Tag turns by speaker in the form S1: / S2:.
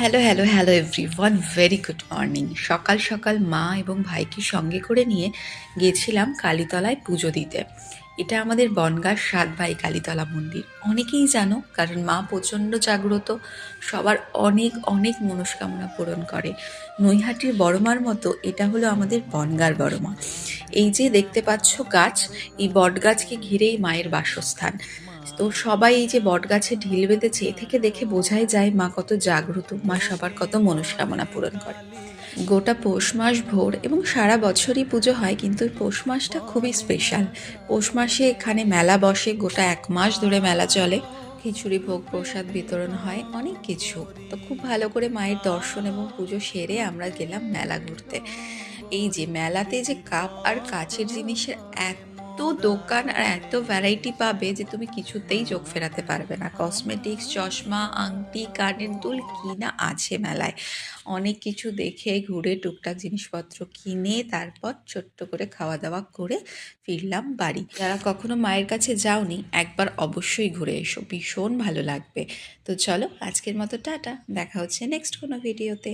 S1: Hello, hello, hello everyone. Very good morning. সকাল সকাল মা এবং ভাইকে সঙ্গে করে নিয়ে গেছিলাম কালীতলায় পুজো দিতে। এটা আমাদের বনগাঁর ৭ ভাই কালীতলা মন্দির। অনেকেই জানো, কারণ মা প্রচণ্ড জাগ্রত, সবার অনেক অনেক মনস্কামনা পূরণ করে। নৈহাটির বড়মার মতো এটা হলো আমাদের বনগাঁর বড়মা। এই যে দেখতে পাচ্ছ গাছ, এই বট গাছকে ঘিরেই মায়ের বাসস্থান। তো সবাই এই যে বট গাছে ঢিল বেঁধেছে, এ থেকে দেখে বোঝাই যায় মা কত জাগ্রত, মা সবার কত মনস্কামনা পূরণ করে। গোটা পৌষ মাস ভোর এবং সারা বছরই পুজো হয়, কিন্তু এই পৌষ মাসটা খুবই স্পেশাল। পৌষ মাসে এখানে মেলা বসে, গোটা ১ মাস ধরে মেলা চলে। খিচুড়ি ভোগ প্রসাদ বিতরণ হয়, অনেক কিছু। তো খুব ভালো করে মায়ের দর্শন এবং পুজো সেরে আমরা গেলাম মেলা ঘুরতে। এই যে মেলাতে যে কাপ আর কাচের জিনিসের এত দোকান আর এত ভ্যারাইটি পাবে যে তুমি কিছুতেই চোখ ফেরাতে পারবে না। কসমেটিক্স, চশমা, আংটি, কানের দুল কি না আছে মেলায়। অনেক কিছু দেখে ঘুরে টুকটাক জিনিসপত্র কিনে তারপর ছোট্ট করে খাওয়া দাওয়া করে ফিরলাম বাড়ি। যারা কখনো মায়ের কাছে যাওনি, একবার অবশ্যই ঘুরে এসো, ভীষণ ভালো লাগবে। তো চলো, আজকের মতো টাটা, দেখা হচ্ছে নেক্সট কোনো ভিডিওতে।